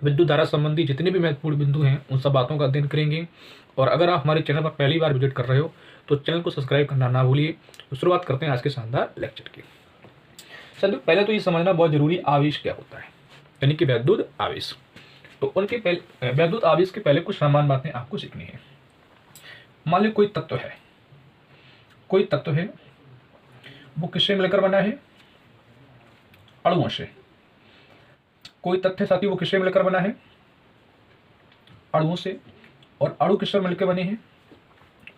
विद्युत धारा संबंधी जितने भी महत्वपूर्ण बिंदु हैं उन सब बातों का अध्ययन करेंगे। और अगर आप हमारे चैनल पर पहली बार विजिट कर रहे हो तो चैनल को सब्सक्राइब करना ना भूलिए। तो शुरुआत करते हैं आज के शानदार लेक्चर की। सर पहले तो ये समझना बहुत जरूरी, आवेश क्या होता है, यानी कि वैद्युत आवेश। तो उनके पहले वैद्युत आवेश के पहले कुछ सामान्य बातें आपको सीखनी है। मान लो कोई तत्व है, वो किससे मिलकर बना है? अणुओं से। कोई तथ्य साथी वो किससे मिलकर बना है? अणुओं से। और अणु किससे मिलकर बने हैं?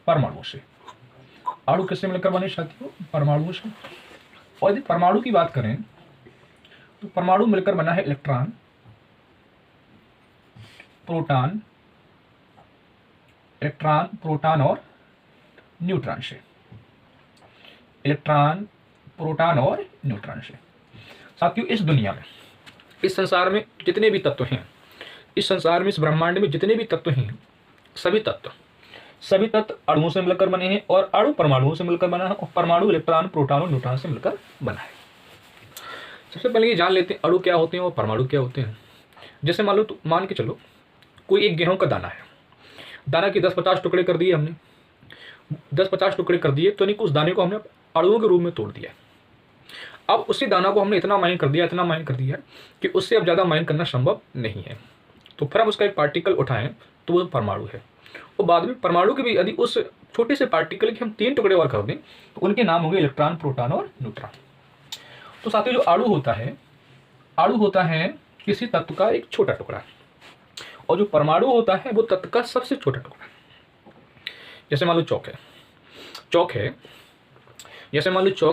परमाणुओं से। अणु किससे मिलकर बने साथियों? परमाणुओं से। और यदि परमाणु की बात करें तो परमाणु मिलकर बना है इलेक्ट्रॉन, प्रोटॉन और न्यूट्रॉन से। इलेक्ट्रॉन, प्रोटॉन और न्यूट्रॉन से। साथियों इस दुनिया में, इस संसार में जितने भी तत्व हैं, इस संसार में, इस ब्रह्मांड में जितने भी तत्व हैं, सभी तत्व अणुओं से मिलकर बने हैं और अणु परमाणुओं से मिलकर बना है और परमाणु इलेक्ट्रॉन, प्रोटॉन और न्यूट्रॉन से मिलकर बना है। सबसे पहले ये जान लेते हैं अणु क्या होते हैं और परमाणु क्या होते हैं। जैसे मान के चलो कोई एक गेहूं का दाना है, दाना के 10-50 टुकड़े कर दिए हमने, 10-50 टुकड़े कर दिए तो नहीं, उस दाने को हमने अणुओं के रूप में तोड़ दिया। अब उसी दाना को हमने इतना माइन कर दिया कि उससे अब ज़्यादा माइन करना संभव नहीं है। तो फिर हम उसका एक पार्टिकल उठाएं तो वो परमाणु है। और बाद में परमाणु के भी यदि उस छोटे से पार्टिकल के हम 3 टुकड़े और कर दें तो उनके नाम होंगे इलेक्ट्रॉन, प्रोटॉन और न्यूट्रॉन। तो साथियों जो अणु होता है किसी तत्व का एक छोटा टुकड़ा, और जो परमाणु होता है वो तत्व का सबसे छोटा टुकड़ा। जैसे मान लो चौक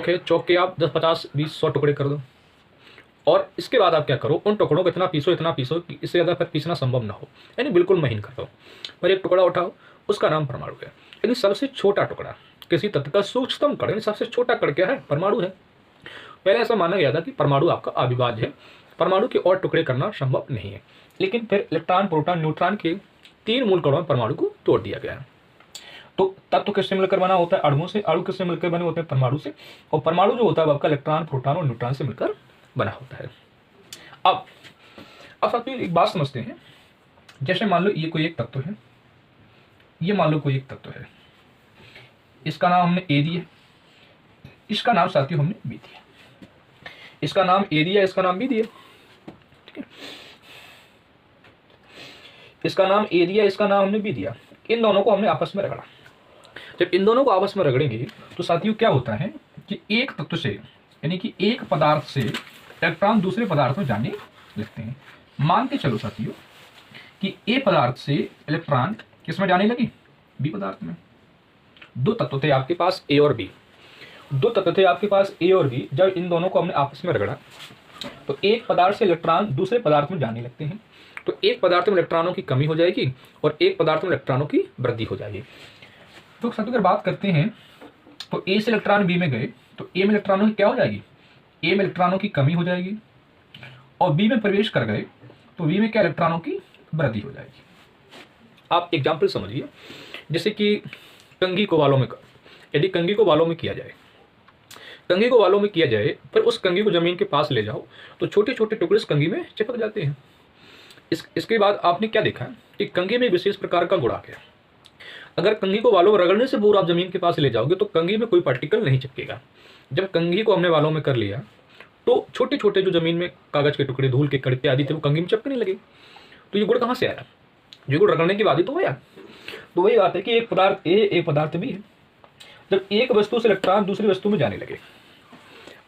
है, चौक के आप 10-50-20-100 टुकड़े कर दो और इसके बाद आप क्या करो, उन टुकड़ों को इतना पीसो कि इससे ज़्यादा फिर पीसना संभव ना हो, यानी बिल्कुल महीन कर दो। फिर एक टुकड़ा उठाओ, उसका नाम परमाणु है। यानी सबसे छोटा टुकड़ा किसी तत्व का सूक्ष्मतम कण, यानी सबसे छोटा कण क्या है? परमाणु है। पहले ऐसा माना गया था कि परमाणु आपका अविभाज्य है, परमाणु के और टुकड़े करना संभव नहीं है। लेकिन फिर इलेक्ट्रॉन, प्रोटॉन, न्यूट्रॉन के 3 मूल कणों में परमाणु को तोड़ दिया गया है। तो तत्व किससे मिलकर बना होता है? अणुओं से। अणु किससे मिलकर बने होते हैं? परमाणु से। और परमाणु जो होता है आपका इलेक्ट्रॉन, प्रोटॉन और न्यूट्रॉन से मिलकर बना होता है। अब साथियों एक बात समझते हैं। जैसे मान लो ये कोई एक तत्व है, इसका नाम हमने ए दिया, इसका नाम साथियों हमने बी दिया। इसका नाम ए दिया, इसका नाम बी दिया, ठीक है। इसका नाम ए दिया, इसका नाम हमने बी दिया। इन दोनों को हमने आपस में रगड़ा। जब इन दोनों को आपस में रगड़ेंगे तो साथियों क्या होता है कि एक तत्व से, यानी कि एक पदार्थ से इलेक्ट्रॉन दूसरे पदार्थ में जाने लगते हैं। मान के चलो साथियों कि ए पदार्थ से इलेक्ट्रॉन किस में जाने लगे? बी पदार्थ में। दो तत्व थे आपके पास ए और बी। जब इन दोनों को हमने आपस में रगड़ा तो एक पदार्थ से इलेक्ट्रॉन दूसरे पदार्थ में जाने लगते हैं। तो एक पदार्थ में इलेक्ट्रॉनों की कमी हो जाएगी और एक पदार्थ में इलेक्ट्रॉनों की वृद्धि हो जाएगी। तो साथियों अगर बात करते हैं तो ए से इलेक्ट्रॉन बी में गए तो ए में इलेक्ट्रॉनों की क्या हो जाएगी? ए में इलेक्ट्रॉनों की कमी हो जाएगी। और बी में प्रवेश कर गए तो बी में क्या? इलेक्ट्रॉनों की वृद्धि हो जाएगी। आप एग्जाम्पल समझिए, जैसे कि कंघी को वालों में, यदि कंघी को वालों में किया जाए, फिर उस कंघी को जमीन के पास ले जाओ तो छोटे छोटे टुकड़े इस कंघी में चिपक जाते हैं। इसके बाद आपने क्या देखा कि कंघी में विशेष प्रकार का गुण आ गया। अगर कंघी को वालों में रगड़ने से पूर्व आप जमीन के पास ले जाओगे तो कंघी में कोई पार्टिकल नहीं चिपकेगा। जब कंघी को हमने वालों में कर लिया तो छोटे छोटे जो जमीन में कागज के टुकड़े, धूल के कण इत्यादि थे वो कंघी में चिपकने लगे। तो ये गुण कहाँ से आया? ये गुण रगड़ने की बात ही तो आया। तो वही बात है कि एक पदार्थ ए, एक पदार्थ बी है। जब एक वस्तु से इलेक्ट्रॉन दूसरी वस्तु में जाने लगे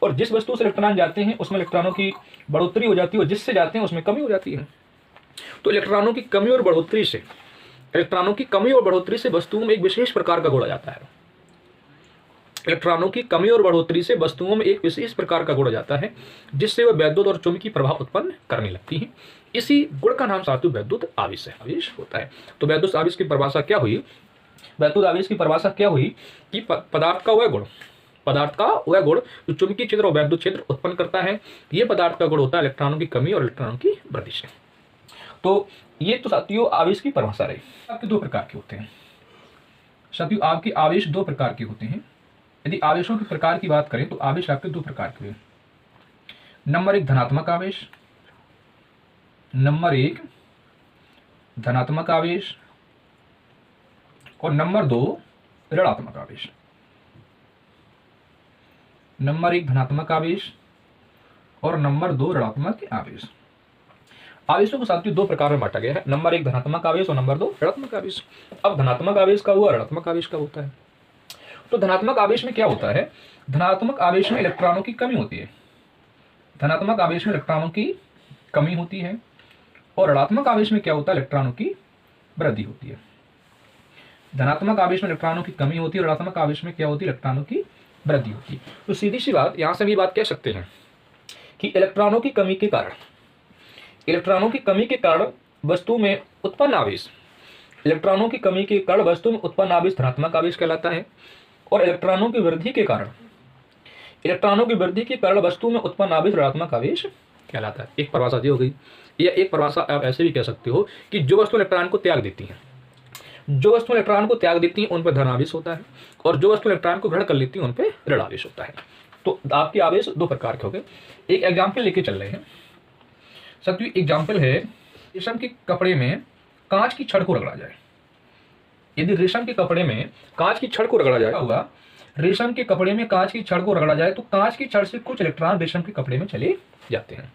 और जिस वस्तु से इलेक्ट्रॉन जाते हैं उसमें इलेक्ट्रॉनों की बढ़ोतरी हो जाती है और जिससे जाते हैं उसमें कमी हो जाती है। तो इलेक्ट्रॉनों की कमी और बढ़ोतरी से वस्तुओं में एक विशेष प्रकार का गुण आ जाता है। जिससे वह वैद्युत और चुंबकीय प्रभाव उत्पन्न करने लगती हैं। इसी गुण का नाम साथियों वैद्युत आवेश होता है। तो वैद्युत आवेश की परिभाषा क्या हुई? कि पदार्थ का वह गुण जो चुंबकीय क्षेत्र और वैद्युत क्षेत्र उत्पन्न करता है। ये पदार्थ का गुण होता है इलेक्ट्रॉनों की कमी और इलेक्ट्रॉनों की वृद्धि से। तो ये तो साथियों आवेश की परिभाषा रही। आपके 2 प्रकार के होते हैं साथियों, आपके आवेश 2 प्रकार के होते हैं। यदि आवेशों के प्रकार की बात करें तो आवेश आपके 2 प्रकार के हुए। नंबर 1 धनात्मक आवेश नंबर 1 धनात्मक आवेश और नंबर 2 ऋणात्मक आवेश। नंबर 1 धनात्मक आवेश और नंबर 2 ऋणात्मक आवेश। आवेशों को साथियों दो प्रकार में बांटा गया है, नंबर 1 धनात्मक आवेश और नंबर 2 ऋणात्मक आवेश। अब धनात्मक आवेश का हुआ, ऋणात्मक आवेश का होता है। तो धनात्मक आवेश में क्या होता है, धनात्मक आवेश में इलेक्ट्रॉनों की कमी होती है, धनात्मक आवेश में इलेक्ट्रॉनों की कमी होती है, और ऋणात्मक आवेश में क्या होता है, इलेक्ट्रॉनों की वृद्धि होती है। धनात्मक आवेश में इलेक्ट्रॉनों की कमी होती है, ऋणात्मक आवेश में क्या होती है, इलेक्ट्रॉनों की वृद्धि होती है। तो सीधी सी बात, यहां से भी बात कह सकते हैं कि इलेक्ट्रॉनों की कमी के कारण, इलेक्ट्रॉनों की कमी के कारण वस्तु में उत्पन्न आवेश, इलेक्ट्रॉनों की कमी के कारण वस्तु में उत्पन्न आवेश धनात्मक आवेश कहलाता है, और इलेक्ट्रॉनों की वृद्धि के कारण, इलेक्ट्रॉनों की वृद्धि के कारण वस्तु में उत्पन्न आवेश ऋणात्मक आवेश कहलाता है। एक परिभाषा दी हो गई, या एक परिभाषा आप ऐसे भी कह सकते हो कि जो वस्तु इलेक्ट्रॉन को त्याग देती है, जो वस्तु इलेक्ट्रॉन को त्याग देती है उन पर धन आवेश होता है, और जो वस्तु इलेक्ट्रॉन को ग्रहण कर लेती है उन पर ऋण आवेश होता है। तो आपके आवेश दो प्रकार के हो गए। एक एग्जाम्पल लेके चल रहे हैं साथियों, एग्जाम्पल है रेशम के कपड़े में कांच की छड़ को रगड़ा जाए। यदि रेशम के कपड़े में कांच की छड़ को रगड़ा जाए होगा, रेशम के कपड़े में कांच की छड़ को रगड़ा जाए तो कांच की छड़ से कुछ इलेक्ट्रॉन रेशम के कपड़े में चले जाते हैं।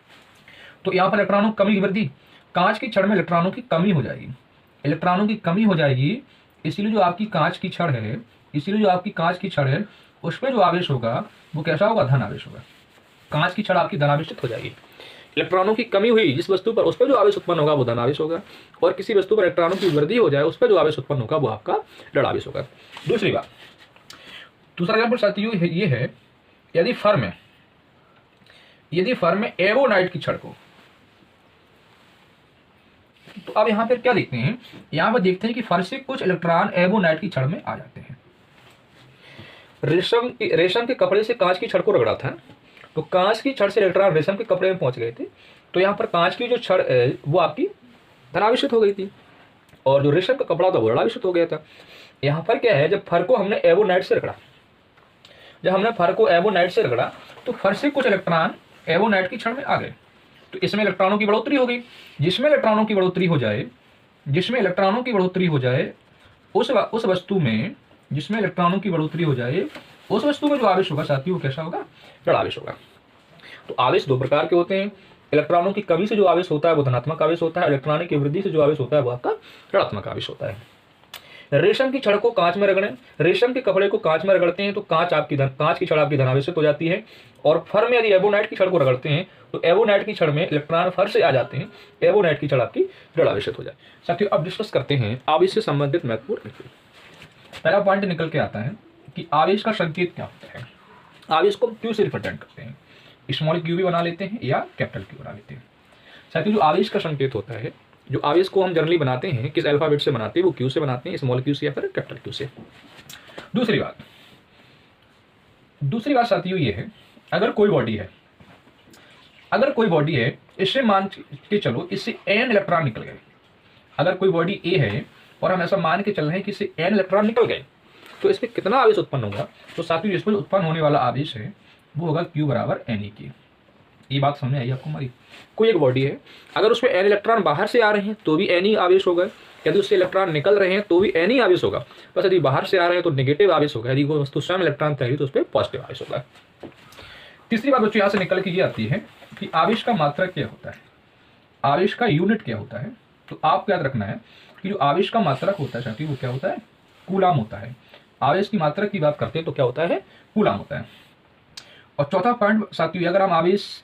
तो यहाँ पर इलेक्ट्रॉनों की कमी की वृद्धि, कांच की छड़ में इलेक्ट्रॉनों की कमी हो जाएगी, इलेक्ट्रॉनों की कमी हो जाएगी, इसीलिए जो आपकी कांच की छड़ है, इसीलिए जो आपकी कांच की छड़ है उस पर जो आवेश होगा वो कैसा होगा, धन आवेश होगा। कांच की छड़ आपकी धनावेशित हो जाएगी। इलेक्ट्रॉनों की कमी हुई जिस वस्तु पर, उस पर जो आवेश उत्पन्न होगा वो धन आवेश होगा, और किसी वस्तु पर इलेक्ट्रॉनों की वृद्धि हो जाए उस पर जो आवेश उत्पन्न होगा वो आपका ऋण आवेश होगा। दूसरी बात, दूसरा एग्जाम्पल साथियों ये है, यदि फर्म में एवोनाइट की छड़ को, तो अब यहां पर क्या देखते हैं, यहां पर देखते हैं कि फर्श से कुछ इलेक्ट्रॉन एवोनाइट की छड़ में आ जाते हैं। रेशम के कपड़े से कांच की छड़ को रगड़ा था, तो कांच की छड़ से इलेक्ट्रॉन रेशम के कपड़े में पहुंच गए थे, तो यहाँ पर कांच की जो छड़ है वो आपकी धनावेशित हो गई थी, और जो रेशम का कपड़ा था वो ऋणावेशित हो गया था। यहाँ पर क्या है, जब फर को हमने एवोनाइट से रगड़ा, जब हमने फर को एवोनाइट से रगड़ा तो फर से कुछ इलेक्ट्रॉन एवोनाइट की छड़ में आ गए, तो इसमें इलेक्ट्रॉनों की बढ़ोतरी हो गई। जिसमें इलेक्ट्रॉनों की बढ़ोतरी हो जाए, जिसमें इलेक्ट्रॉनों की बढ़ोतरी हो जाए उस वस्तु में, जिसमें इलेक्ट्रॉनों की बढ़ोतरी हो जाए उस वस्तु में जो आवेश होगा साथियों वो कैसा होगा, ऋण आवेश होगा। तो आवेश दो प्रकार के होते हैं, इलेक्ट्रॉनों की कमी से जो आवेश होता है वो धनात्मक आवेश होता है, इलेक्ट्रॉनों की वृद्धि से जो आवेश होता है वो आपका ऋणात्मक आवेश होता है। रेशम की छड़ को कांच में रगड़ें, रेशम के कपड़े को कांच में रगड़ते हैं तो कांच की छड़ आपकी धनावेशित हो जाती है, और फर में यदि एवोनाइट की छड़ को रगड़ते हैं तो एवोनाइट की छड़ में इलेक्ट्रॉन फर से आ जाते हैं, एवोनाइट की छड़ आपकी ऋण आवेशित हो जाए। साथियों अब डिस्कस करते हैं आवेश से संबंधित महत्वपूर्ण। पहला पॉइंट निकल के आता है कि आवेश का संकेत क्या होता है। आवेश को क्यू से रिप्रेजेंट करते हैं, स्मॉल क्यू भी बना लेते हैं या कैपिटल क्यू बना लेते हैं। साथियों जो आवेश का संकेत होता है, जो आवेश को हम जनरली बनाते हैं किस अल्फाबेट से बनाते हैं, वो क्यू से बनाते हैं, स्मॉल क्यू से या फिर कैपिटल क्यू से। दूसरी बात साथियों ये है, अगर कोई बॉडी है, इससे मान के चलो इससे n इलेक्ट्रॉन निकल गए। अगर कोई बॉडी ए है और हम ऐसा मान के चल रहे हैं कि इससे n इलेक्ट्रॉन निकल गए तो इसमें कितना आवेश उत्पन्न होगा, तो साथियों इसमें उत्पन्न होने वाला आवेश है वो होगा Q बराबर Ne की। ये बात समझ आई आपको हमारी। कोई एक बॉडी है, अगर उसमें n इलेक्ट्रॉन बाहर से आ रहे हैं तो भी Ne आवेश होगा, यदि उससे इलेक्ट्रॉन निकल रहे हैं तो भी Ne आवेश होगा, बस यदि बाहर से आ रहे हैं तो नेगेटिव आवेश होगा, यदि वो वस्तु स्वयं इलेक्ट्रॉन तैयारी तो उस पर पॉजिटिव आवेश होगा। तीसरी बात बच्चों यहाँ से निकल के ये आती है कि आवेश का मात्रक क्या होता है, आवेश का यूनिट क्या होता है। तो आपको याद रखना है कि जो आवेश का मात्रक होता है साथियों वो क्या होता है, कूलाम होता है। आवेश की मात्रक की बात करते हैं तो क्या होता है, कूलाम होता है। और चौथा पॉइंट साथियों, अगर हम आवेश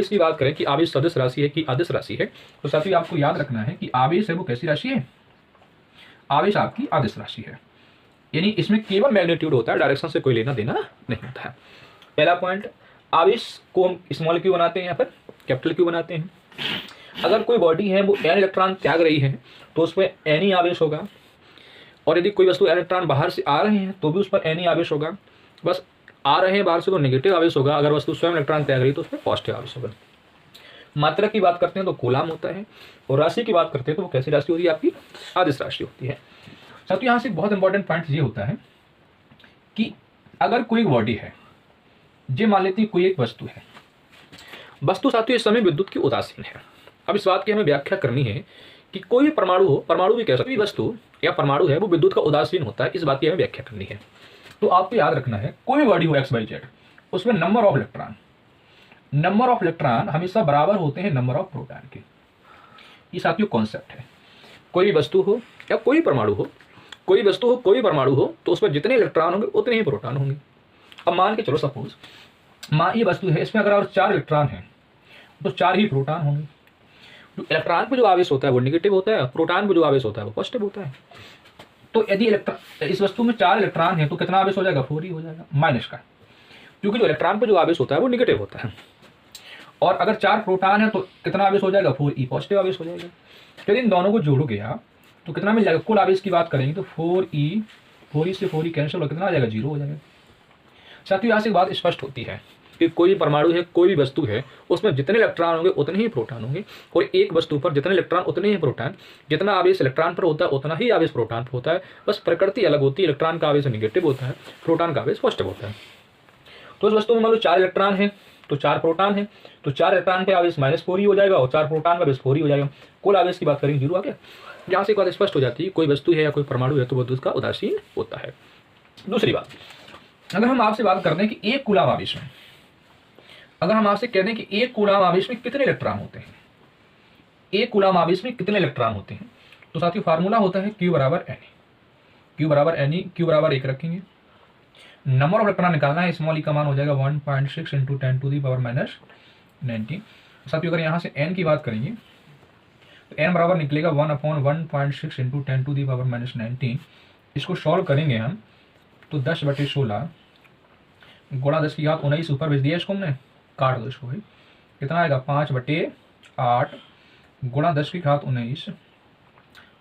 की बात करें कि आवेश सदिश राशि है कि अदिश राशि है, तो साथियों आपको याद रखना है कि आवेश है वो कैसी राशि है, आवेश आपकी अदिश राशि है, यानी इसमें केवल मैग्नीट्यूड होता है, डायरेक्शन से कोई लेना देना नहीं होता है। पहला पॉइंट, आवेश को हम स्मॉल क्यू बनाते हैं या फिर कैपिटल क्यू बनाते हैं। अगर कोई बॉडी है वो n इलेक्ट्रॉन त्याग रही है तो उस पर Ne आवेश होगा, और यदि कोई वस्तु इलेक्ट्रॉन बाहर से आ रहे हैं तो भी उस पर Ne आवेश होगा, बस आ रहे हैं बाहर से तो नेगेटिव आवेश होगा, अगर वस्तु स्वयं इलेक्ट्रॉन त्याग रही है तो उस पर पॉजिटिव आवेश होगा। मात्रा की बात करते हैं तो कूलाम होता है, और राशि की बात करते हैं तो वो कैसी राशि होती है, आपकी अदिश राशि होती है। साथियों यहाँ से बहुत इंपॉर्टेंट पॉइंट ये होता है कि अगर कोई बॉडी है, जे मान लेते हैं कोई एक वस्तु है, वस्तु साथियों इस समय विद्युत की उदासीन है। अब इस बात की हमें व्याख्या करनी है कि कोई भी परमाणु हो, परमाणु भी कह सकते हैं, वस्तु या परमाणु है वो विद्युत का उदासीन होता है, इस बात की हमें व्याख्या करनी है। तो आपको याद रखना है कोई भी बॉडी हो एक्स वाई जेड, उसमें नंबर ऑफ इलेक्ट्रॉन हमेशा बराबर होते हैं नंबर ऑफ प्रोटॉन के। ये साथियों कॉन्सेप्ट है। कोई भी वस्तु हो या कोई परमाणु हो, कोई वस्तु हो कोई परमाणु हो, तो उसमें जितने इलेक्ट्रॉन होंगे उतने ही प्रोटॉन होंगे। अब मान के चलो सपोज ये वस्तु है, इसमें अगर और 4 इलेक्ट्रॉन हैं तो 4 ही प्रोटॉन होंगे। जो इलेक्ट्रॉन पे जो आवेश होता है वो नेगेटिव होता है, प्रोटॉन पे जो आवेश होता है वो पॉजिटिव होता है। तो यदि इस वस्तु में 4 इलेक्ट्रॉन है तो कितना आवेश हो जाएगा, 4 ही हो जाएगा माइनस का, क्योंकि जो इलेक्ट्रॉन पे जो आवेश होता है वो नेगेटिव होता है। और अगर 4 प्रोटॉन है तो कितना आवेश हो जाएगा, 4e पॉजिटिव आवेश हो जाएगा। तो यदि इन दोनों को जोड़ोगे आप तो कितना मिल जाएगा, कुल आवेश की बात करेंगे तो 4e से 4e कैंसिल हो कितना आ जाएगा, 0 हो जाएगा। साथियों यहाँ से एक बात स्पष्ट होती है कि कोई परमाणु है, कोई भी वस्तु है, उसमें जितने इलेक्ट्रॉन होंगे उतने ही प्रोटॉन होंगे, और एक वस्तु पर जितने इलेक्ट्रॉन उतने ही प्रोटॉन। जितना आवेश इलेक्ट्रॉन पर होता है उतना ही आवेश प्रोटॉन पर होता है, बस प्रकृति अलग होती है। इलेक्ट्रॉन का आवेश नेगेटिव होता है, प्रोटॉन का आवेश पॉजिटिव होता है। तो इस वस्तु में मान लो 4 इलेक्ट्रॉन है तो 4 प्रोटॉन है, तो 4 इलेक्ट्रॉन पे आवेश -4 ही हो जाएगा और 4 प्रोटॉन का आवेश 4 ही हो जाएगा। कुल आवेश की बात करेंगे 0 आ गया। यहाँ से एक बात स्पष्ट हो जाती है, कोई वस्तु है या कोई परमाणु है तो विद्युत का उदासीन होता है। दूसरी बात, अगर हम आपसे बात करते हैं कि एक कूलाम आवेश में, अगर हम आपसे कहते हैं कि एक कूलाम आवेश में कितने इलेक्ट्रॉन होते हैं, एक कूलाम आवेश में कितने इलेक्ट्रॉन होते हैं, तो साथियों फार्मूला होता है Q बराबर Ne। Q बराबर 1 रखेंगे, नंबर ऑफ इलेक्ट्रॉन निकालना है, स्मॉल ई का मान हो जाएगा 1.6 × 10⁻⁻⁹। साथियों अगर यहाँ से n की बात करेंगे तो n बराबर निकलेगा 1/1.6 × 10⁻⁻19। इसको सॉल्व करेंगे हम तो 10/16 गुणा 10⁻19 ऊपर भेज दिया इसको हमने, काट दो इसको भाई, कितना आएगा 5/8 गुणा 10⁻19,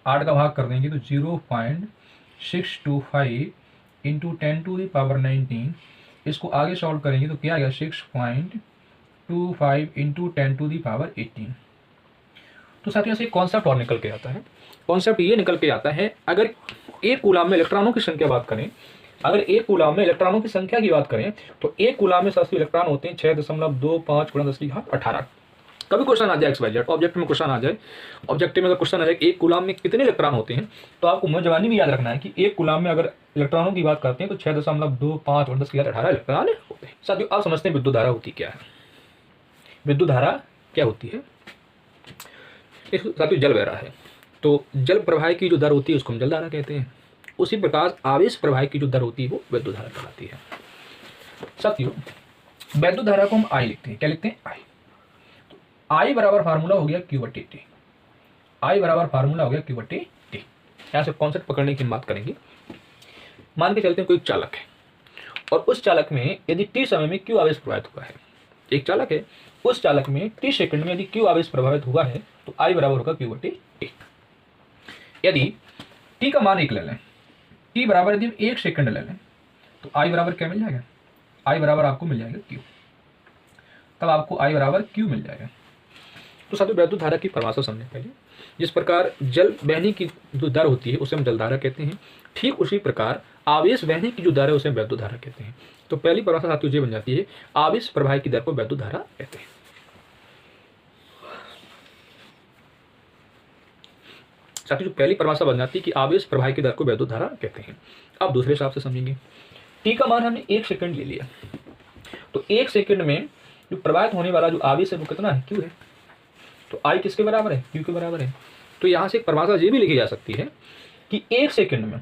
8 का भाग कर देंगे तो 0.625 × 10⁻19। इसको आगे सॉल्व करेंगे तो क्या आएगा 6.25 × 10⁻18। तो साथियों से एक कॉन्सेप्ट और निकल के आता है। कॉन्सेप्ट ये निकल के आता है, अगर एक कूलाम में इलेक्ट्रॉनों की संख्या बात करें, अगर एक कूलाम में इलेक्ट्रॉनों की संख्या की बात करें तो एक कूलाम में साथियों इलेक्ट्रॉन होते हैं 6.25 गुणा 10⁻18। कभी क्वेश्चन आ जाए एक्स वाई जेड ऑब्जेक्ट में क्वेश्चन आ जाए, ऑब्जेक्टिव में अगर क्वेश्चन आ जाए एक कूलाम में कितने इलेक्ट्रॉन होते हैं, तो आपको मौजवानी भी याद रखना है कि एक कूलाम में अगर इलेक्ट्रॉनों की बात करते हैं तो 6.25 गुणा 10⁻18 इलेक्ट्रॉन होते हैं। साथियों आप समझते हैं विद्युत धारा होती क्या है, विद्युत धारा क्या होती है। साथियों जल बह रहा है तो जल प्रवाह की जो दर होती है उसको हम जल धारा कहते हैं। उसी प्रकार आवेश प्रवाह की जो दर होती है वो विद्युत धारा कहलाती है। साथियों विद्युत धारा को हम I लिखते हैं, क्या लिखते हैं I। तो I बराबर फार्मूला हो गया Q/T। I बराबर फार्मूला हो गया Q/T। यहाँ से कॉन्सेप्ट पकड़ने की बात करेंगे। मान के चलते हैं कोई चालक है और उस चालक में यदि T समय में Q आवेश प्रवाहित हुआ है, एक चालक है, उस चालक में T सेकंड में यदि Q आवेश प्रभावित हुआ है तो I बराबर होगा Q/T। यदि T का मान 1 ले लें, T बराबर यदि 1 सेकंड ले लें तो I बराबर क्या मिल जाएगा, I बराबर आपको मिल जाएगा Q। तब आपको I बराबर Q मिल जाएगा। तो साथियों विद्युत धारा की परिभाषा समझने पहले, जिस प्रकार जल बहने की जो दर होती है उसे हम जल धारा कहते हैं, ठीक उसी प्रकार आवेश बहने की जो दर है उसे विद्युत धारा कहते हैं। तो पहली परिभाषा साथियों ये बन जाती है, आवेश प्रवाह की दर को विद्युत धारा कहते हैं। साथियों पहली परिभाषा बन जाती है कि आवेश प्रवाह की दर को विद्युत धारा कहते हैं। अब दूसरे हिसाब से समझेंगे, टी का मान हमने 1 सेकंड ले लिया, तो 1 सेकंड में जो प्रवाहित होने वाला जो आवेश है वो कितना है, Q है। तो I किसके बराबर है, Q के बराबर है। तो यहाँ से एक परिभाषा ये भी लिखी जा सकती है कि 1 सेकंड में,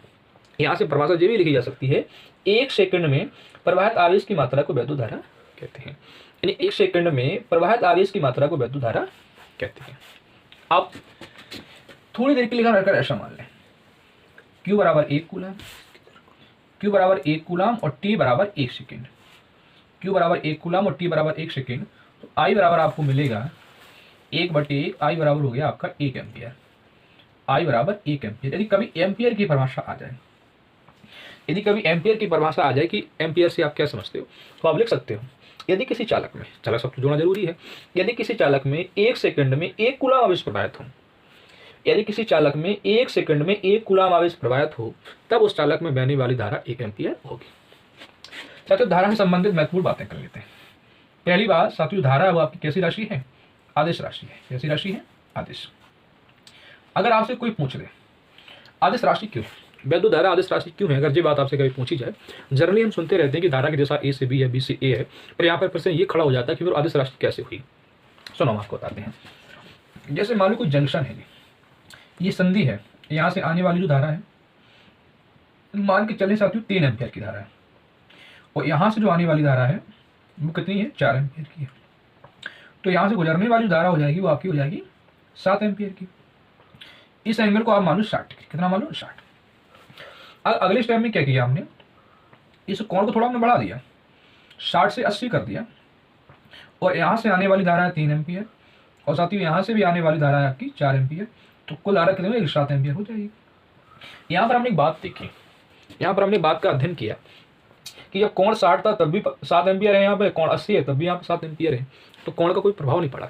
यहाँ से परिभाषा ये भी लिखी जा सकती है 1 सेकंड में प्रवाहित आवेश की मात्रा को विद्युत धारा कहते हैं। यानी 1 सेकंड में प्रवाहित आवेश की मात्रा को विद्युत धारा कहते हैं। अब थोड़ी देर के लिए रखकर ऐसा मान लें, Q बराबर 1 कूलाम, Q बराबर 1 कूलाम और T बराबर 1 सेकेंड। Q बराबर 1 कूलाम और T बराबर 1 सेकेंड, तो I बराबर आपको मिलेगा 1/1, I बराबर हो गया आपका 1 एम्पियर। I बराबर 1 एम्पियर। यदि कभी एम्पियर की परिभाषा आ जाए, यदि कभी एम्पियर की परिभाषा आ जाए कि एम्पियर से आप क्या समझते हो, तो आप लिख सकते हो यदि किसी चालक में, चालक शब्द जोड़ना जरूरी है, यदि किसी चालक में 1 सेकंड में 1 कूलाम आवेश प्रवाहित हो, यदि किसी चालक में 1 सेकंड में 1 कूलाम आवेश प्रवाहित हो, तब उस चालक में बहने वाली धारा 1 एम्पियर होगी। साथियों धारा से संबंधित महत्वपूर्ण बातें कर लेते हैं। पहली बात साथियों, धारा है वो आपकी कैसी राशि है? आदेश राशि है। कैसी राशि है? आदेश। अगर आपसे कोई पूछ दे आदेश राशि क्यों है, वैद्युत धारा आदेश राशि क्यों है, अगर ये बात आपसे कभी पूछी जाए, जनरली हम सुनते रहते हैं कि धारा की दिशा ए से बी है, बी से ए है, पर यहाँ पर प्रश्न ये खड़ा हो जाता है कि फिर आदेश राशि कैसे हुई। सुनो हम आपको बताते हैं। जैसे मान लो कोई जंक्शन है, ये संधि है, यहाँ से आने वाली जो धारा है मान के चले साथियों 3 एम्पियर की धारा है, और यहाँ से जो आने वाली धारा है वो कितनी है? 4 एम्पियर की है। तो यहाँ से गुजरने वाली धारा हो जाएगी वो आपकी हो जाएगी 7 एम्पियर की। इस एंगल को आप मान लो 60 डिग्री। कितना मान लो? 60। अगले स्टेप में क्या किया हमने, इस कोण को थोड़ा हमने बढ़ा दिया, 60 से 80 कर दिया, और यहाँ से आने वाली धारा है 3 एम्पियर, और साथ ही यहाँ से भी आने वाली धारा है आपकी 4 एम्पियर, तो कुल धारा कितनी होगी? 7 एम्पियर हो जाएगी। यहाँ पर हमने एक बात देखी, यहाँ पर हमने बात का अध्ययन किया कि जब कोण 60 था तब भी 7 एम्पियर है, यहाँ पे कोण 80 है तब भी यहाँ पे 7 एम्पियर है, तो कोण का कोई प्रभाव नहीं पड़ा।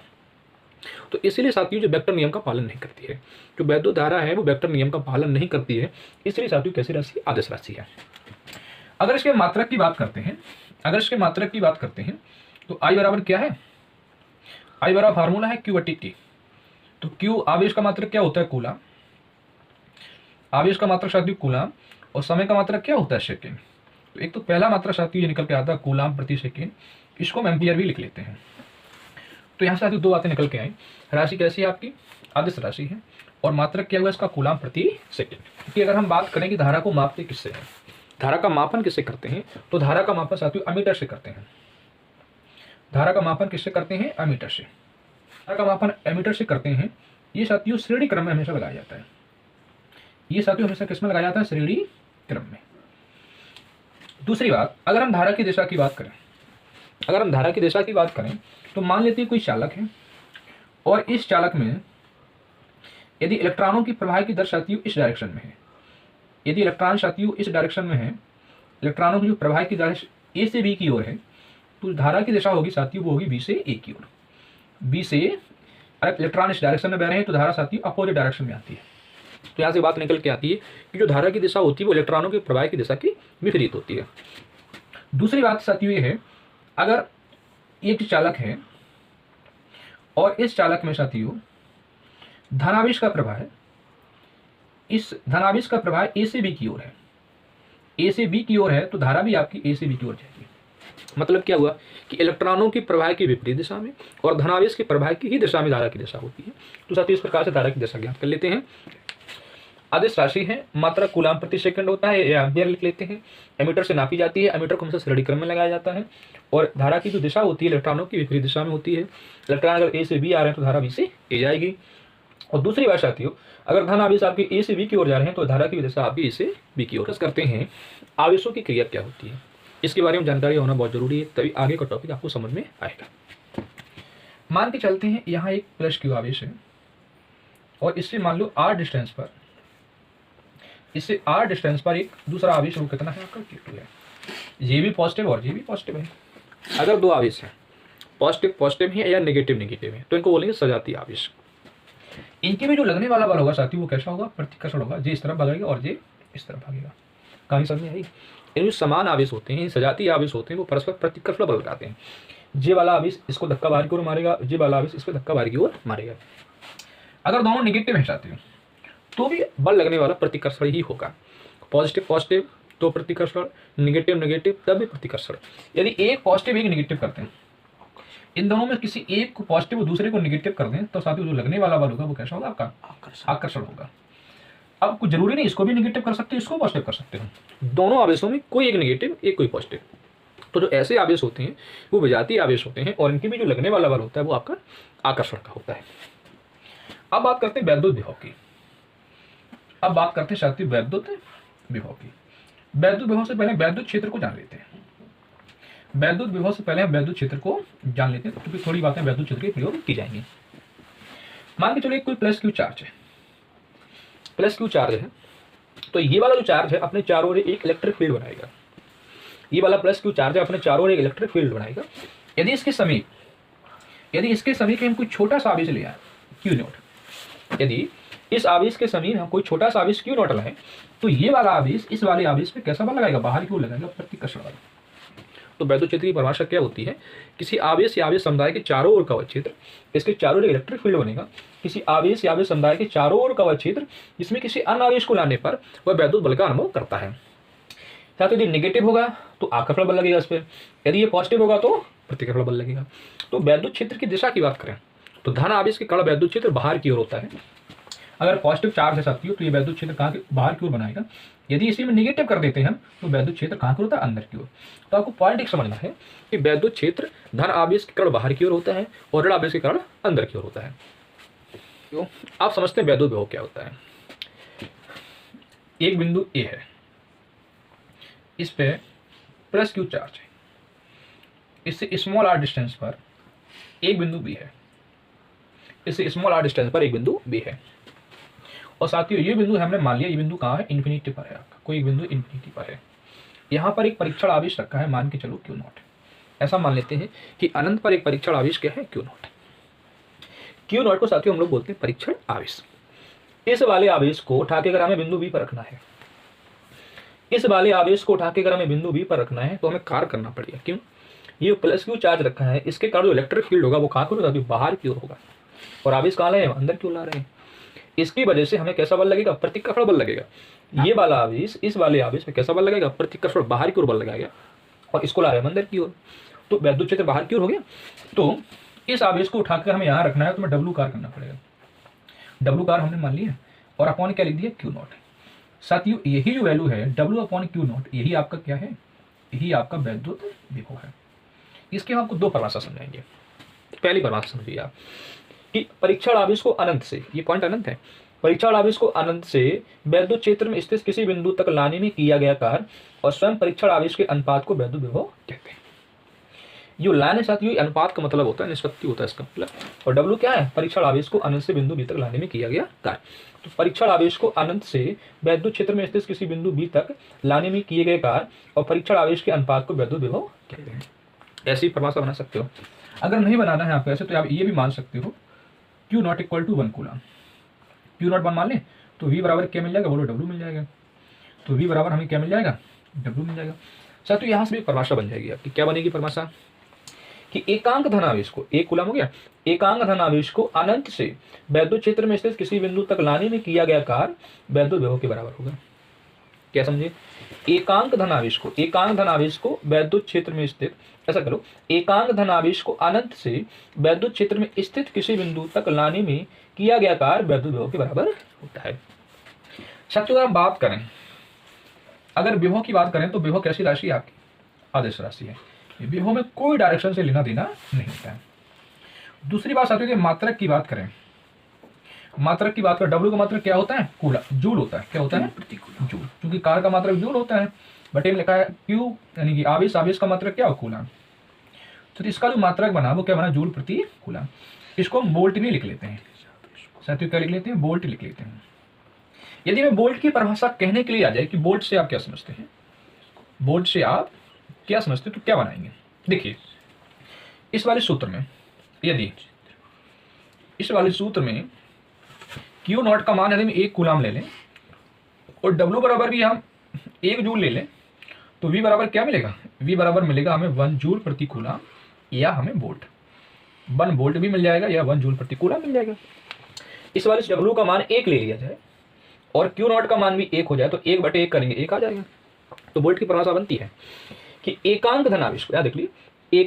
तो इसीलिए साथियों जो वेक्टर नियम का पालन नहीं करती है, जो वैद्युत धारा है वो वेक्टर नियम का पालन नहीं करती है, इसलिए साथियों कैसी राशि? आदेश राशि है। अगर इसके मात्रक की बात करते हैं, तो आई बराबर क्या है? आई बराबर फार्मूला है Q/T। तो Q आवेश का मात्रक क्या होता है? कूलम। आवेश का मात्रक साथियों कूलम, और समय का मात्रक क्या होता है? सेकेंड। तो एक तो पहला मात्रक साथियों ये निकल के आता है कूलम प्रति सेकेंड, इसको हम एम्पियर भी लिख लेते हैं। तो यहाँ से साथियों 2 बातें निकल के आई। राशि कैसी है आपकी? आदेश राशि है, और मात्रक क्या हुआ इसका? कूलम प्रति सेकेंड। क्योंकि अगर हम बात करें कि धारा को मापते किससे हैं, धारा का मापन किससे करते हैं, तो धारा का मापन साथियों एमीटर से करते हैं। धारा का मापन किससे करते हैं? एमीटर से। धारा का मापन एमीटर से करते हैं। ये साथियों श्रेणी क्रम में हमेशा लगाया जाता है। ये साथियों हमेशा किस में लगाया जाता है? श्रेणी क्रम में। दूसरी बात, अगर हम धारा की दिशा की बात करें, तो मान लेते हैं कोई चालक है, और इस चालक में यदि इलेक्ट्रॉनों की प्रवाह की दर साथियों इस डायरेक्शन में है, यदि इलेक्ट्रॉन साथियों इस डायरेक्शन में है, इलेक्ट्रॉनों की जो प्रवाह की दर ए से बी की ओर है, तो धारा की दिशा होगी साथियों वो होगी बी से ए की ओर। बी से अगर इलेक्ट्रॉन इस डायरेक्शन में बह रहे हैं तो धारा साथियों अपोजिट डायरेक्शन में आती है। तो यहाँ से बात निकल के आती है कि जो धारा की दिशा होती है वो इलेक्ट्रॉनों के प्रवाह की दिशा की विपरीत होती है। दूसरी बात साथियों ये है, अगर एक चालक है और इस चालक में साथियों धनावेश का प्रवाह है, इस धनावेश का प्रवाह ए से बी की ओर है, ए से बी की ओर है, तो धारा भी आपकी ए से बी की ओर जाएगी। मतलब क्या हुआ कि इलेक्ट्रॉनों की प्रवाह की विपरीत दिशा में और धनावेश के प्रवाह की ही दिशा में धारा की दिशा होती है। तो साथियों इस प्रकार से धारा की दिशा ज्ञात कर लेते हैं। आदेश राशि है, मात्रा कूलम प्रति सेकंड होता है, या एम्पियर लिख लेते हैं। एमीटर से नापी जाती है, एमीटर को हमेशा श्रेणी क्रम में लगाया जाता है, और धारा की जो दिशा होती है इलेक्ट्रॉनों की विपरीत दिशा में होती है। इलेक्ट्रॉन अगर ए से बी आ रहे हैं तो धारा बी से ए जाएगी। और दूसरी बात साथियों, अगर धन आवेश आपके ए से बी की ओर जा रहे हैं तो धारा की दिशा आपकी ए से बी की ओर। करते हैं आवेशों की क्रिया क्या होती है, इसके बारे में जानकारी होना बहुत जरूरी है, तभी आगे का टॉपिक आपको समझ में आएगा। मान के चलते हैं यहाँ एक प्लस क्यू आवेश है, और इससे मान लो r डिस्टेंस पर, इससे r डिस्टेंस पर एक दूसरा आवेश वो कितना है आपका Q2 है। ये भी पॉजिटिव और ये भी पॉजिटिव है। अगर दो आवेश हैं, पॉजिटिव पॉजिटिव है या नेगेटिव नेगेटिव है, तो इनको बोलेंगे सजातीय आवेश। इनके में जो लगने वाला बल होगा साथियों वो कैसा होगा? प्रतिकर्षण होगा। जे इस तरफ भागेगा और जे इस तरफ भागेगा। कहानी समझ में आई? इनमें समान आवेश होते हैं, सजातीय आवेश होते हैं, वो परस्पर प्रतिकर्षण बल लगाते हैं। जे वाला आवेश इसको धक्का बाहर की ओर मारेगा, जे वाला आवेश इसको धक्का बाहर की ओर मारेगा। अगर दोनों नेगेटिव है साथियों तो भी बल लगने वाला प्रतिकर्षण ही होगा। पॉजिटिव पॉजिटिव तो प्रतिकर्षण, नेगेटिव नेगेटिव तब भी प्रतिकर्षण। यदि एक पॉजिटिव एक नेगेटिव करते हैं, इन दोनों में किसी एक को पॉजिटिव और दूसरे को नेगेटिव कर दें, तो साथियों जो लगने वाला बल होगा वो कैसा होगा? आपका आकर्षण होगा। अब कुछ जरूरी नहीं इसको भी नेगेटिव कर सकते हो, इसको पॉजिटिव कर सकते हो। दोनों आवेशों में कोई एक नेगेटिव एक कोई पॉजिटिव। तो जो ऐसे आवेश होते हैं वो विजातीय आवेश होते हैं, और इनके भी जो लगने वाला बल होता है वो आपका आकर्षण का होता है। अब बात करते हैं वैद्युत विभव की। अब बात करते हैं साथियों वैद्युत विभव की। वैद्युत विभव से पहले वैद्युत क्षेत्र को जान लेते हैं। वैद्युत विभव से पहले हम वैद्युत क्षेत्र को जान लेते हैं, क्योंकि थोड़ी बातें वैद्युत क्षेत्र के प्रयोग की जाएंगी। मान के चलो कोई प्लस क्यू चार्ज है, प्लस क्यू चार्ज है, तो ये वाला जो चार्ज है अपने चारों ओर एक इलेक्ट्रिक फील्ड बनाएगा। ये वाला प्लस क्यू चार्ज है अपने चारों ओर एक इलेक्ट्रिक फील्ड बनाएगा। यदि इसके समीप हम कोई छोटा सा आवेश ले आए क्यू नॉट, यदि इस आवेश के समीप हम कोई छोटा सा आवेश क्यू नॉट लाए, तो ये वाला आवेश इस वाले आवेश पे कैसा बल लगाएगा? बाहर की ओर लगाएगा, प्रतिकर्षण बल। तो वैद्युत क्षेत्र की परिभाषा क्या होती है? किसी आवेश या आवेश समुदाय के चारों ओर का वह क्षेत्र, इसके चारों ओर इलेक्ट्रिक फील्ड बनेगा। किसी आवेश या आवेश समुदाय के चारों ओर का वह क्षेत्र जिसमें किसी अन्य आवेश को लाने पर वह वैद्युत बल का अनुभव करता है। या तो यदि नेगेटिव होगा तो आकर्षण बल लगेगा इस पर, यदि ये पॉजिटिव होगा तो प्रतिकर्षण बल लगेगा। तो वैद्युत क्षेत्र की दिशा की बात करें तो धन आवेश के कारण वैद्युत क्षेत्र बाहर की ओर होता है। अगर पॉजिटिव चार्ज है साथियों तो ये वैद्युत क्षेत्र कहाँ के बाहर की ओर बनाएगा। यदि इसी में निगेटिव कर देते हैं हम तो वैद्युत क्षेत्र कहाँ की ओर होता है? अंदर की ओर। तो आपको पॉइंट एक समझना है कि वैद्युत क्षेत्र धन आवेश के कारण बाहर की ओर होता है और ऋण आवेश के कारण अंदर की ओर होता है। तो आप समझते हैं वैद्युत विभव क्या होता है। एक बिंदु ए है, इस पे प्लस क्यू चार्ज है, इससे स्मॉल आर डिस्टेंस पर एक बिंदु बी है, इससे स्मॉल आर डिस्टेंस पर एक बिंदु बी है। और साथियों ये बिंदु हमने मान लिया, ये बिंदु कहाँ है? इन्फिनिटी पर है आपका, कोई एक बिंदु इन्फिनिटी पर है। यहाँ पर एक परीक्षण आवेश रखा है, मान के चलो क्यू नॉट। ऐसा मान लेते हैं कि अनंत पर एक परीक्षण आवेश क्या है? Q not. क्यू नॉट को साथियों हम लोग बोलते हैं परीक्षण आवेश। इस वाले आवेश को उठा के अगर हमें बिंदु बी पर रखना है, इस वाले आवेश को उठा के अगर हमें बिंदु बी पर रखना है तो हमें कार्य करना पड़ेगा। क्यों? ये प्लस क्यू चार्ज रखा है, इसके कारण जो इलेक्ट्रिक फील्ड होगा वो कहाँ की ओर? बाहर की ओर होगा। और आवेश कहाँ लाए हैं? अंदर क्यों ला रहे हैं? इसकी वजह से हमें कैसा बल लगेगा? प्रतिकर्षण बल लगेगा। ये वाला आवेश इस वाले आवेश में कैसा बल लगेगा? प्रतिकर्षण बाहर की ओर बल लगाएगा और इसको ला रहे हैं अंदर की ओर। तो वैद्युत क्षेत्र बाहर की ओर हो गया। तो इस आवेश को उठाकर हमें यहाँ रखना है तो हमें डब्ल्यू कार करना पड़ेगा। डब्ल्यू कार हमने मान लिया और अपॉन क्या लिख दिया? Q not. साथियों यही जो वैल्यू है डब्ल्यू अपॉन क्यू नॉट, यही आपका क्या है? यही आपका वैद्युत विभव है। इसके हम आपको दो परिभाषा समझाएंगे। पहली परिभाषा समझिए आप कि परीक्षण आवेश को अनंत से, ये पॉइंट अनंत है, परीक्षण आवेश को अनंत से वैद्युत क्षेत्र में स्थित किसी बिंदु तक लाने में किया गया कार्य और स्वयं परीक्षण आवेश के अनुपात को वैद्युत विभव कहते हैं। जो लाने साथियों अनुपात का मतलब होता है, निष्पत्ति होता है इसका मतलब। और डब्ल्यू क्या है? परीक्षण आवेश को अनंत से बिंदु बी तक लाने में किया गया कार्य। तो परीक्षण आवेश को अनंत से वैद्युत क्षेत्र में स्थित किसी बिंदु बी तक लाने में किए गए कार्य और परीक्षण आवेश के अनुपात को वैद्युत विभव कहते हैं। ऐसी परिभाषा बना सकते हो। अगर नहीं बनाना है आपको ऐसे तो आप ये भी मान सकते हो q naught equal to 1 coulomb. Q naught 1 मान लें तो वी बराबर क्या मिल जाएगा? बोलो डब्ल्यू मिल जाएगा। तो वी बराबर हमें क्या मिल जाएगा? डब्ल्यू मिल जाएगा। साथ तो यहाँ से भी परिभाषा बन जाएगी आपकी। क्या बनेगी परिभाषा? कि एकांक धनावेश को, एक कूलम हो गया, एकांक धनावेश को अनंत से वैद्युत क्षेत्र में स्थित किसी बिंदु तक लाने में किया गया कार्य वैद्युत विभव के बराबर होगा। क्या समझे? एकांक धनावेश को, एकांक धनावेश को वैद्युत क्षेत्र में स्थित, ऐसा करो, एकांक धनावेश को अनंत से वैद्युत क्षेत्र में स्थित किसी बिंदु तक लाने में किया गया कार्य वैद्युत विभव के बराबर होता है। साथियों अगर हम बात करें, अगर विभव की बात करें तो विभव कैसी राशि है? आपकी आदेश राशि है। विभव में कोई डायरेक्शन से लेना देना नहीं होता है। दूसरी बात साथियों कि मात्रक की बात करें, मात्रक की बात करें, डब्ल्यू का मात्रक क्या होता है? कूलम, जूल होता है। क्या होता है? जूल। क्योंकि कार का मात्रक जूल होता है, बटे में लिखा है क्यू यानी कि आवेश, आवेश का मात्रक क्या हो? कूलम। तो इसका जो मात्रक बना वो क्या बना? जूल प्रति कूलम। इसको हम वोल्ट में लिख लेते हैं साथियों। क्या लिख लेते हैं? वोल्ट लिख लेते हैं। यदि मैं वोल्ट की परिभाषा कहने के लिए आ जाए कि वोल्ट से आप क्या समझते हैं, वोल्ट से आप क्या समझते हैं, तो क्या बनाएंगे? देखिए इस वाले सूत्र में, यदि इस वाले सूत्र में क्यू नॉट का मान यदि हम 1 कूलम ले लें और डब्ल्यू बराबर भी हम 1 जूल ले लें तो वी बराबर क्या मिलेगा? वी बराबर मिलेगा हमें 1 जूल प्रति कूलम, या हमें वोल्ट 1 वोल्ट भी मिल जाएगा या 1 जूल प्रति कूलम मिल जाएगा। इस वाले डब्ल्यू का मान 1 ले लिया जाए और क्यू नॉट का मान भी 1 हो जाए तो 1/1 करेंगे, 1 आ जाएगा। तो वोल्ट की परिभाषा बनती है कि एकांक धनावेश को, याद देख लीजिए,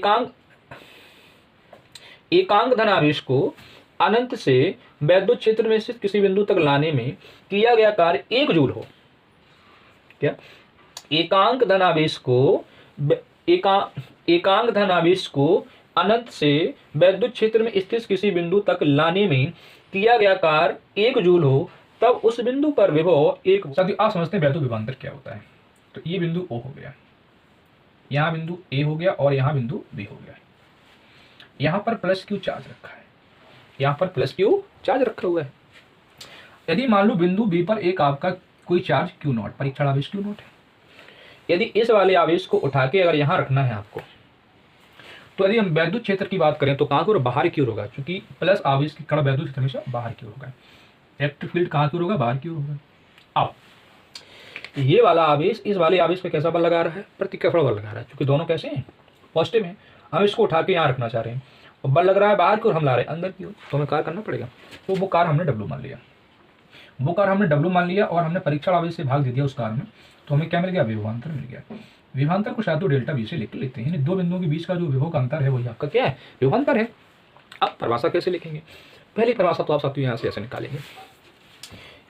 एकांक धनावेश को अनंत से वैद्युत क्षेत्र में स्थित किसी बिंदु तक लाने में किया गया कार्य 1 जूल हो। क्या? एकांक धनावेश को, एकांक धनावेश को अनंत से वैद्युत क्षेत्र में स्थित किसी बिंदु तक लाने में किया गया कार्य 1 जूल हो, तब उस बिंदु पर विभव 1। साथियों आप समझते हैं वैद्युत विभवांतर क्या होता है? तो ये बिंदु O हो गया, यहाँ बिंदु A हो गया और यहाँ बिंदु B हो गया। यहाँ पर प्लस क्यू चार्ज रखा है, यहाँ पर प्लस क्यू चार्ज रखा हुआ है। यदि मान लो बिंदु B पर एक आपका कोई चार्ज क्यू नॉट, परीक्षण आवेश क्यू नॉट है, यदि इस वाले आवेश को उठा के अगर यहाँ रखना है आपको, तो यदि हम वैद्युत क्षेत्र की बात करें तो कहाँ की ओर? बाहर की ओर होगा, क्योंकि प्लस आवेश के कारण वैद्युत क्षेत्र हमेशा बाहर की ओर होगा। इलेक्ट्रिक फील्ड कहाँ की ओर होगा? बाहर की ओर होगा। अब ये वाला आवेश इस वाले आवेश पे कैसा बल लगा रहा है, प्रतिकर्षण बल लगा रहा है, क्योंकि दोनों कैसे हैं, पॉजिटिव हैं। हम इसको उठा के यहाँ रखना चाह रहे हैं और बल लग रहा है बाहर की और हम ला रहे हैं अंदर की ओर, तो हमें कार्य करना पड़ेगा। तो वो कार्य हमने डब्ल्यू मान लिया, वो कार्य हमने डब्ल्यू मान लिया और हमने परीक्षण आवेश से भाग दे दिया उस कार्य में, तो हमें क्या मिल गया, विभवांतर मिल गया। विभवांतर को शायद तो डेल्टा वी से लिख लेते हैं, दो बिंदुओं के बीच का जो विभव का अंतर है वही आपका क्या है, विभवांतर है। अब परिभाषा कैसे लिखेंगे, पहली परिभाषा तो आप साथियों यहाँ से ऐसे निकालेंगे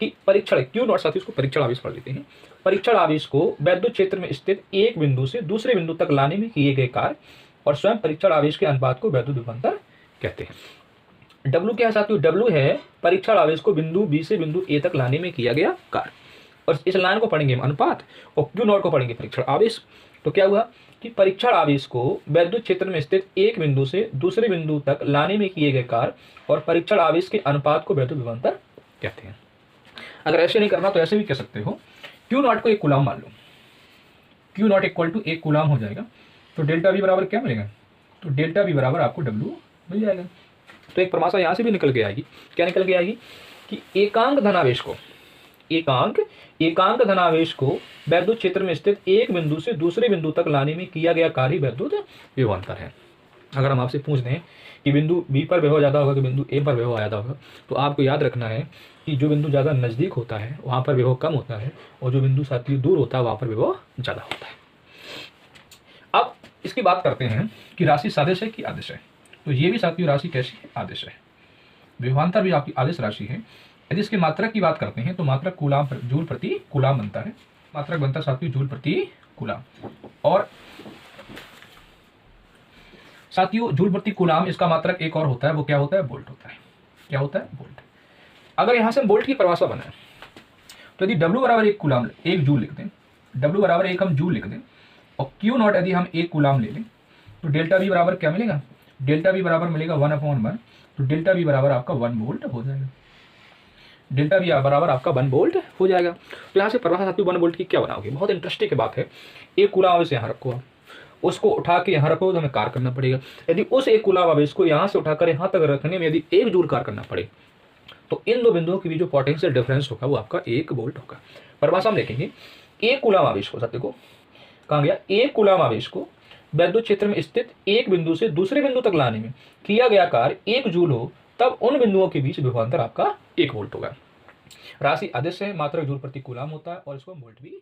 कि परीक्षण क्यू नॉट, साथियों इसको परीक्षण आवेश पढ़ लेते हैं। परीक्षण आवेश को वैद्युत क्षेत्र में स्थित एक बिंदु से दूसरे बिंदु तक लाने में किए गए कार्य और स्वयं परीक्षण आवेश के अनुपात को वैद्युत विभवांतर कहते हैं। डब्ल्यू क्या है साथियों, डब्ल्यू है परीक्षण आवेश को बिंदु बी से बिंदु ए तक लाने में किया गया कार्य, और इस लाइन को पढ़ेंगे हम अनुपात और क्यू नॉट को पढ़ेंगे परीक्षण आवेश। तो क्या हुआ कि परीक्षण आवेश को वैद्युत क्षेत्र में स्थित एक बिंदु से दूसरे बिंदु तक लाने में किए गए कार्य और परीक्षण आवेश के अनुपात को वैद्युत विभवांतर कहते हैं। अगर ऐसे नहीं करना तो ऐसे भी कह सकते हो, क्यू नॉट को एक कूलाम मान लो, क्यू नॉट इक्वल टू एक कूलाम हो जाएगा, तो डेल्टा वी बराबर क्या मिलेगा, तो डेल्टा वी बराबर आपको डब्ल्यू मिल जाएगा। तो एक परिभाषा यहाँ से भी निकल के आएगी, क्या निकल के आएगी कि एकांक धनावेश को, एकांक धनावेश को वैद्युत क्षेत्र में स्थित एक बिंदु से दूसरे बिंदु तक लाने में किया गया कार्य वैद्युत विभवांतर है। अगर हम आपसे पूछ दें कि बिंदु बी पर विभव ज़्यादा होगा कि बिंदु ए पर विभव ज़्यादा होगा, तो आपको याद रखना है कि जो बिंदु ज़्यादा नज़दीक होता है वहाँ पर विभव कम होता है और जो बिंदु साथियों दूर होता है वहाँ पर विभव ज़्यादा होता है। अब इसकी बात करते हैं कि राशि सादिश है कि आदिश है। तो ये भी साथियों राशि कैसी है, आदिश है। विभवांतर भी आपकी आदिश राशि है। यदि इसके मात्रक की बात करते हैं तो मात्रक कूलाम जूल प्रति कूलाम बनता है, मात्रक बनता है साथियों जूल प्रति कूलाम। और साथियों जूल प्रति कूलाम इसका मात्रक एक और होता है, वो क्या होता है, वोल्ट होता है। क्या होता है, वोल्ट। अगर यहां से हम वोल्ट की परिभाषा बनाए तो यदि W बराबर एक कूलाम, एक जूल लिख दें, W बराबर एक हम जूल लिख दें और Q नॉट यदि हम एक कूलाम ले लें तो डेल्टा V बराबर क्या मिलेगा, डेल्टा V बराबर मिलेगा 1/1, तो डेल्टा V बराबर आपका 1 वोल्ट हो जाएगा। डेल्टा वी बराबर आपका 1 वोल्ट हो जाएगा। तो यहाँ से परिभाषा साथियों 1 वोल्ट की क्या बनाओगे, बहुत इंटरेस्टिंग बात है। एक कूलाम आवेश यहाँ रखो, आप उसको उठा के यहाँ रखो तो हमें कार्य करना पड़ेगा। यदि उस एक कूलाम आवेश को यहाँ से उठाकर यहाँ तक रखने में यदि 1 जूल कार्य करना पड़े तो इन दो बिंदुओं के बीच जो पोटेंशियल डिफरेंस होगा वो आपका 1 वोल्ट होगा। परिभाषा हम देखेंगे, एक कूलाम आवेश को, साथियों को कहाँ गया, एक कूलाम आवेश को वैद्युत क्षेत्र में स्थित एक बिंदु से दूसरे बिंदु तक लाने में किया गया कार्य 1 जूल हो तब उन बिंदुओं के बीच विभवांतर आपका 1 वोल्ट होगा। राशि आदिश है, मात्रक जूल प्रति कूलाम होता है और इसको वोल्ट भी